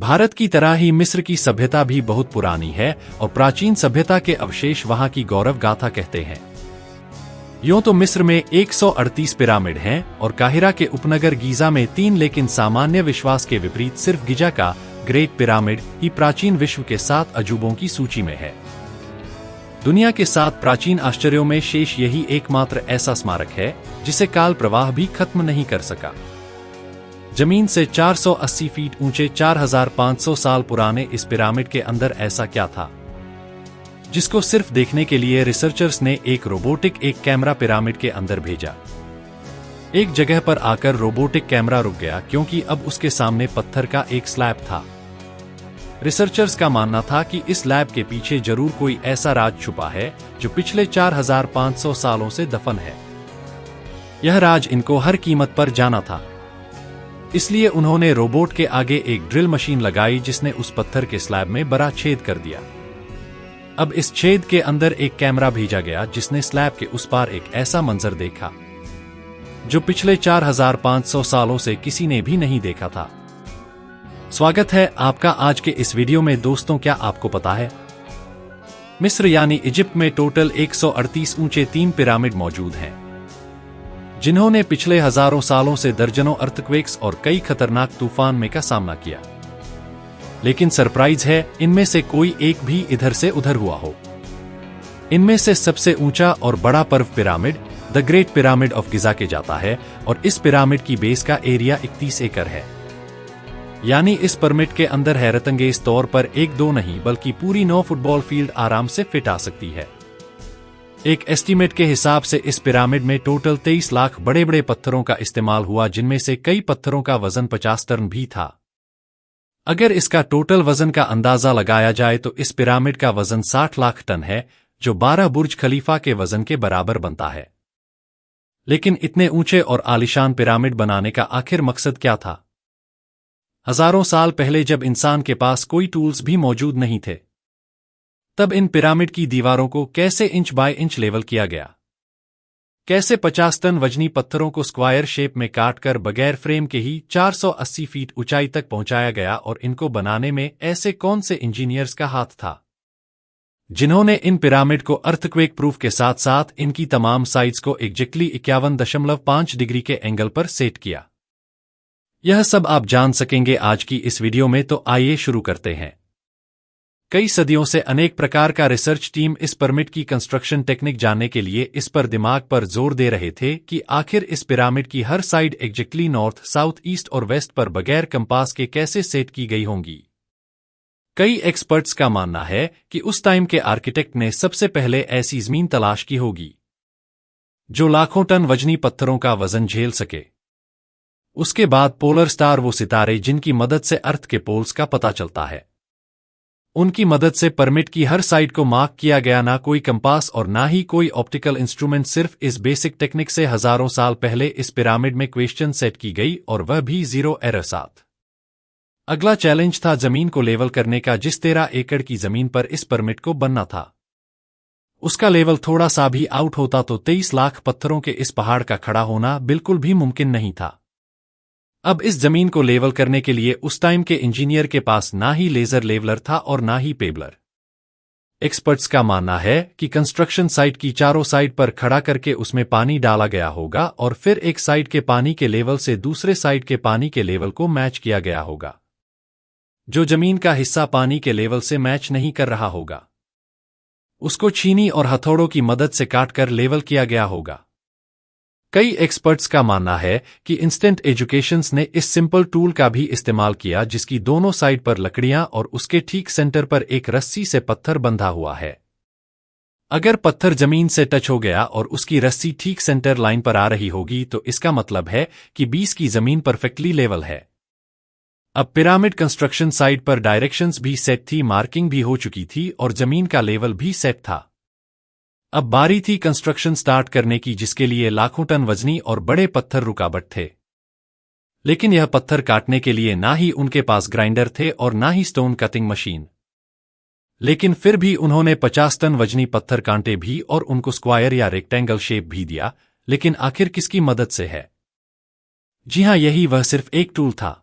भारत की तरह ही मिस्र की सभ्यता भी बहुत पुरानी है और प्राचीन सभ्यता के अवशेष वहां की गौरव गाथा कहते हैं। यूं तो मिस्र में 138 पिरामिड हैं और काहिरा के उपनगर गीजा में 3, लेकिन सामान्य विश्वास के विपरीत सिर्फ गिजा का ग्रेट पिरामिड ही प्राचीन विश्व के 7 अजूबों की सूची में है। दुनिया के 7 प्राचीन आश्चर्यों में शेष यही एकमात्र ऐसा स्मारक है जिसे काल प्रवाह भी खत्म नहीं कर सका। जमीन से 480 फीट ऊंचे 4500 साल पुराने इस पिरामिड के अंदर ऐसा क्या था जिसको सिर्फ देखने के लिए रिसर्चर्स ने एक रोबोटिक कैमरा पिरामिड के अंदर भेजा। एक जगह पर आकर रोबोटिक कैमरा रुक गया क्योंकि अब उसके सामने पत्थर का एक स्लैब था। रिसर्चर्स का मानना था कि इस स्लैब के पीछे जरूर कोई ऐसा राज छुपा है जो पिछले 4500 सालों से दफन है। यह राज इनको हर कीमत पर जाना था, इसलिए उन्होंने रोबोट के आगे एक ड्रिल मशीन लगाई जिसने उस पत्थर के स्लैब में बड़ा छेद कर दिया। अब इस छेद के अंदर एक कैमरा भेजा गया जिसने स्लैब के उस पार एक ऐसा मंजर देखा जो पिछले 4500 सालों से किसी ने भी नहीं देखा था। स्वागत है आपका आज के इस वीडियो में। दोस्तों, क्या आपको पता है मिस्र यानी इजिप्ट में टोटल 138 ऊंचे 3 पिरामिड मौजूद हैं जिन्होंने पिछले हजारों सालों से दर्जनों अर्थक्वेक्स और कई खतरनाक तूफान में का सामना किया। लेकिन सरप्राइज है, इनमें से कोई एक भी इधर से उधर हुआ हो। इनमें से सबसे ऊंचा और बड़ा पर्व pyramid the great pyramid of Giza के जाता है और इस पिरामिड की बेस का एरिया 31 एकड़ है। यानी इस पिरामिड के अंदर हैरतअंगेज तौर पर 1-2 नहीं बल्कि पूरी 9 फुटबॉल फील्ड आराम से फिट आ सकती है। एक एस्टीमेट के हिसाब से इस पिरामिड में टोटल 23 लाख बड़े बड़े पत्थरों का इस्तेमाल हुआ, जिनमें से कई पत्थरों का वजन 50 टन भी था। अगर इसका टोटल वजन का अंदाजा लगाया जाए तो इस पिरामिड का वजन 60 लाख टन है, जो 12 बुर्ज खलीफा के वजन के बराबर बनता है। लेकिन इतने ऊंचे और आलीशान पिरामिड बनाने का आखिर मकसद क्या था? हजारों साल पहले जब इंसान के पास कोई टूल्स भी मौजूद नहीं थे, तब इन पिरामिड की दीवारों को कैसे इंच बाय इंच लेवल किया गया? कैसे 50 टन वजनी पत्थरों को स्क्वायर शेप में काटकर बगैर फ्रेम के ही 480 फीट ऊंचाई तक पहुंचाया गया? और इनको बनाने में ऐसे कौन से इंजीनियर्स का हाथ था जिन्होंने इन पिरामिड को अर्थक्वेक प्रूफ के साथ साथ इनकी तमाम साइड्स को एग्जैक्टली 51.5 डिग्री के एंगल पर सेट किया? यह सब आप जान सकेंगे आज की इस वीडियो में, तो आइए शुरू करते हैं। कई सदियों से अनेक प्रकार का रिसर्च टीम इस पिरामिड की कंस्ट्रक्शन टेक्निक जानने के लिए इस पर दिमाग पर जोर दे रहे थे कि आखिर इस पिरामिड की हर side exactly north, south, east और वेस्ट पर बगैर कंपास के कैसे सेट की गई होंगी। कई एक्सपर्ट्स का मानना है कि उस टाइम के आर्किटेक्ट ने सबसे पहले ऐसी जमीन तलाश की होगी जो लाखों टन वजनी पत्थरों का वजन झेल सके। उसके बाद पोलर स्टार, वो सितारे जिनकी मदद से अर्थ के पोल्स का पता चलता है, उनकी मदद से पिरामिड की हर साइड को मार्क किया गया। ना कोई कंपास और ना ही कोई ऑप्टिकल इंस्ट्रूमेंट, सिर्फ इस बेसिक टेक्निक से हजारों साल पहले इस पिरामिड में क्वेश्चन सेट की गई और वह भी 0 एरर साथ। अगला चैलेंज था जमीन को लेवल करने का। जिस 13 एकड़ की जमीन पर इस पिरामिड को बनना था, उसका लेवल थोड़ा सा भी आउट होता तो 23 लाख पत्थरों के इस पहाड़ का खड़ा होना बिल्कुल भी मुमकिन नहीं था। अब इस जमीन को लेवल करने के लिए उस टाइम के इंजीनियर के पास ना ही लेजर लेवलर था और ना ही पेबलर। एक्सपर्ट्स का मानना है कि कंस्ट्रक्शन साइट की चारों साइड पर खड़ा करके उसमें पानी डाला गया होगा और फिर एक साइड के पानी के लेवल से दूसरे साइड के पानी के लेवल को मैच किया गया होगा। जो जमीन का हिस्सा पानी के लेवल से मैच नहीं कर रहा होगा, उसको छीनी और हथौड़ों की मदद से काटकर लेवल किया गया होगा। कई एक्सपर्ट्स का मानना है कि इंस्टेंट एजुकेशंस ने इस सिंपल टूल का भी इस्तेमाल किया जिसकी दोनों साइड पर लकड़ियां और उसके ठीक सेंटर पर एक रस्सी से पत्थर बंधा हुआ है। अगर पत्थर जमीन से टच हो गया और उसकी रस्सी ठीक सेंटर लाइन पर आ रही होगी तो इसका मतलब है कि बीस की जमीन परफेक्टली लेवल है। अब पिरामिड कंस्ट्रक्शन साइट पर डायरेक्शंस भी सेट थी, मार्किंग भी हो चुकी थी और जमीन का लेवल भी सेट था। अब बारी थी कंस्ट्रक्शन स्टार्ट करने की, जिसके लिए लाखों टन वजनी और बड़े पत्थर रुकावट थे। लेकिन यह पत्थर काटने के लिए ना ही उनके पास ग्राइंडर थे और ना ही स्टोन कटिंग मशीन। लेकिन फिर भी उन्होंने 50 टन वजनी पत्थर कांटे भी और उनको स्क्वायर या रेक्टेंगल शेप भी दिया। लेकिन आखिर किसकी मदद से है? जी हां, यही वह सिर्फ एक टूल था।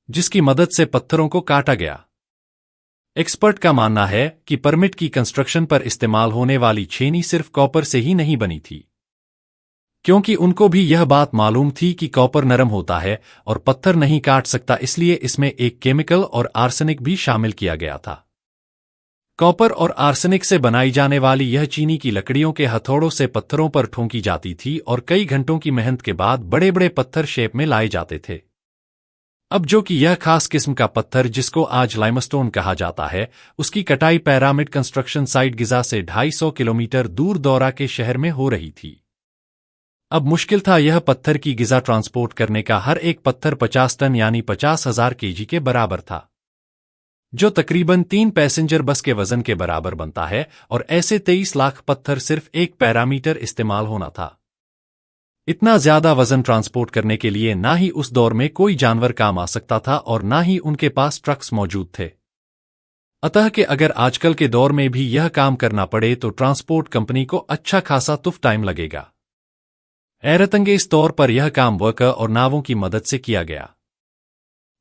जिसकी मदद से पत्थरों को काटा गया। एक्सपर्ट का मानना है कि पिरामिड की कंस्ट्रक्शन पर इस्तेमाल होने वाली छेनी सिर्फ कॉपर से ही नहीं बनी थी, क्योंकि उनको भी यह बात मालूम थी कि कॉपर नरम होता है और पत्थर नहीं काट सकता, इसलिए इसमें एक केमिकल और आर्सेनिक भी शामिल किया गया था। कॉपर और आर्सेनिक से बनाई जाने वाली यह चीनी की लकड़ियों के हथौड़ों से पत्थरों पर ठोंकी जाती थी और कई घंटों की मेहनत के बाद बड़े बड़े पत्थर शेप में लाए जाते थे। अब जो कि यह खास किस्म का पत्थर जिसको आज लाइमस्टोन कहा जाता है, उसकी कटाई पिरामिड कंस्ट्रक्शन साइट गिजा से 250 किलोमीटर दूर दौरा के शहर में हो रही थी। अब मुश्किल था यह पत्थर की गिजा ट्रांसपोर्ट करने का। हर एक पत्थर 50 टन यानी 50,000 केजी के बराबर था, जो तकरीबन 3 पैसेंजर बस के वजन के बराबर बनता है, और ऐसे 23 लाख पत्थर सिर्फ एक पैरामीटर इस्तेमाल होना था। इतना ज्यादा वजन ट्रांसपोर्ट करने के लिए ना ही उस दौर में कोई जानवर काम आ सकता था और ना ही उनके पास ट्रक्स मौजूद थे। अतः कि अगर आजकल के दौर में भी यह काम करना पड़े तो ट्रांसपोर्ट कंपनी को अच्छा खासा तुफ टाइम लगेगा। हैरतअंगेज इस तौर पर यह काम वर्कर और नावों की मदद से किया गया।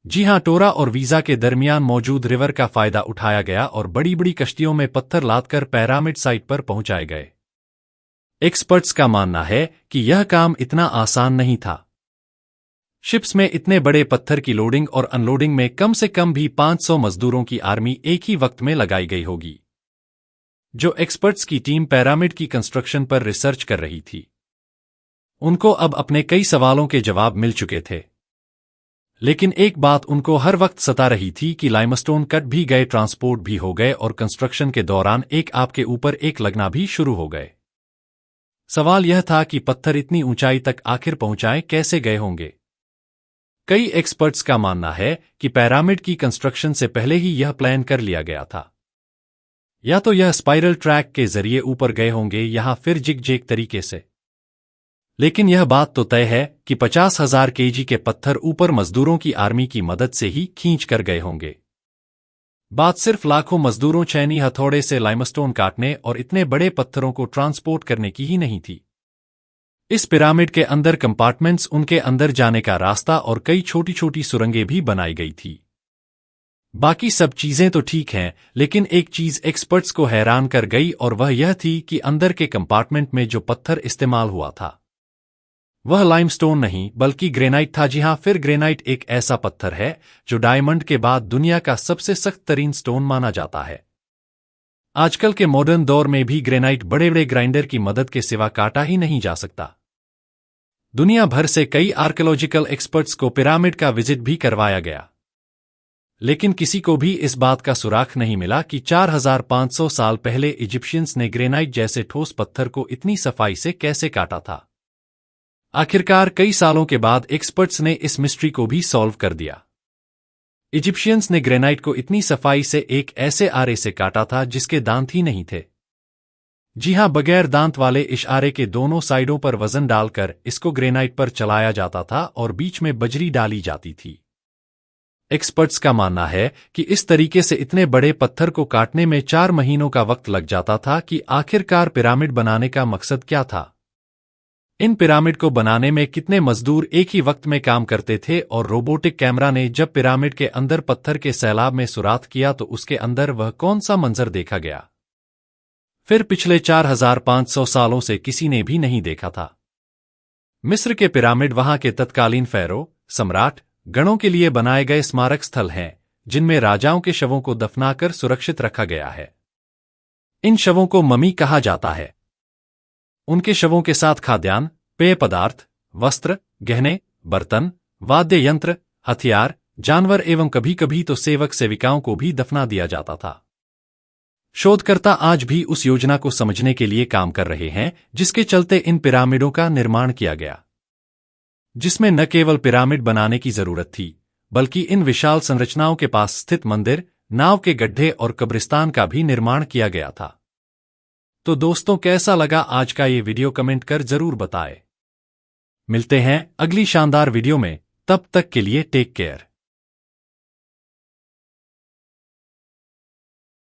जी हां, टोरा और वीजा के दरमियान मौजूद रिवर का फायदा उठाया गया और बड़ी बड़ी कश्तियों में पत्थर लादकर पिरामिड साइट पर पहुंचाए गए। एक्सपर्ट्स का मानना है कि यह काम इतना आसान नहीं था। शिप्स में इतने बड़े पत्थर की लोडिंग और अनलोडिंग में कम से कम भी 500 मजदूरों की आर्मी एक ही वक्त में लगाई गई होगी। जो एक्सपर्ट्स की टीम पिरामिड की कंस्ट्रक्शन पर रिसर्च कर रही थी, उनको अब अपने कई सवालों के जवाब मिल चुके थे। लेकिन एक बात उनको हर वक्त सता रही थी कि लाइमस्टोन कट भी गए, ट्रांसपोर्ट भी हो गए और कंस्ट्रक्शन के दौरान एक आपके ऊपर एक लगना भी शुरू हो गए। सवाल यह था कि पत्थर इतनी ऊंचाई तक आखिर पहुंचाए कैसे गए होंगे। कई एक्सपर्ट्स का मानना है कि पिरामिड की कंस्ट्रक्शन से पहले ही यह प्लान कर लिया गया था। या तो यह स्पाइरल ट्रैक के जरिए ऊपर गए होंगे या फिर जिग जैग तरीके से। लेकिन यह बात तो तय है कि 50,000 केजी के पत्थर ऊपर मजदूरों की आर्मी की मदद से ही खींच कर गए होंगे। बात सिर्फ लाखों मजदूरों छेनी हथौड़े से लाइमस्टोन काटने और इतने बड़े पत्थरों को ट्रांसपोर्ट करने की ही नहीं थी। इस पिरामिड के अंदर कंपार्टमेंट्स, उनके अंदर जाने का रास्ता और कई छोटी छोटी सुरंगें भी बनाई गई थी। बाकी सब चीजें तो ठीक हैं, लेकिन एक चीज एक्सपर्ट्स को हैरान कर गई और वह यह थी कि अंदर के कंपार्टमेंट में जो पत्थर इस्तेमाल हुआ था वह लाइमस्टोन नहीं बल्कि ग्रेनाइट था। जी हां, फिर ग्रेनाइट एक ऐसा पत्थर है जो डायमंड के बाद दुनिया का सबसे सख्त तरीन स्टोन माना जाता है। आजकल के मॉडर्न दौर में भी ग्रेनाइट बड़े बड़े ग्राइंडर की मदद के सिवा काटा ही नहीं जा सकता। दुनिया भर से कई आर्कियोलॉजिकल एक्सपर्ट्स को पिरामिड का विजिट भी करवाया गया, लेकिन किसी को भी इस बात का सुराग नहीं मिला कि 4500 साल पहले इजिप्शियंस ने ग्रेनाइट जैसे ठोस पत्थर को इतनी सफाई से कैसे काटा था। आखिरकार कई सालों के बाद एक्सपर्ट्स ने इस मिस्ट्री को भी सॉल्व कर दिया। इजिप्शियंस ने ग्रेनाइट को इतनी सफाई से एक ऐसे आरे से काटा था जिसके दांत ही नहीं थे। जी हां, बगैर दांत वाले इस आरे के दोनों साइडों पर वजन डालकर इसको ग्रेनाइट पर चलाया जाता था और बीच में बजरी डाली जाती थी। एक्सपर्ट्स का मानना है कि इस तरीके से इतने बड़े पत्थर को काटने में 4 महीनों का वक्त लग जाता था। कि आखिरकार पिरामिड बनाने का मकसद क्या था, इन पिरामिड को बनाने में कितने मजदूर एक ही वक्त में काम करते थे, और रोबोटिक कैमरा ने जब पिरामिड के अंदर पत्थर के सैलाब में सुराख किया तो उसके अंदर वह कौन सा मंजर देखा गया, फिर पिछले 4500 सालों से किसी ने भी नहीं देखा था। मिस्र के पिरामिड वहां के तत्कालीन फेरो, सम्राट गणों के लिए बनाए गए स्मारक स्थल हैं, जिनमें राजाओं के शवों को दफनाकर सुरक्षित रखा गया है। इन शवों को ममी कहा जाता है। उनके शवों के साथ खाद्यान्न, पेय पदार्थ, वस्त्र, गहने, बर्तन, वाद्य यंत्र, हथियार, जानवर एवं कभी कभी तो सेवक सेविकाओं को भी दफना दिया जाता था। शोधकर्ता आज भी उस योजना को समझने के लिए काम कर रहे हैं जिसके चलते इन पिरामिडों का निर्माण किया गया, जिसमें न केवल पिरामिड बनाने की जरूरत थी बल्कि इन विशाल संरचनाओं के पास स्थित मंदिर, नाव के गड्ढे और कब्रिस्तान का भी निर्माण किया गया था। तो दोस्तों, कैसा लगा आज का ये वीडियो, कमेंट कर जरूर बताएं। मिलते हैं अगली शानदार वीडियो में, तब तक के लिए टेक केयर।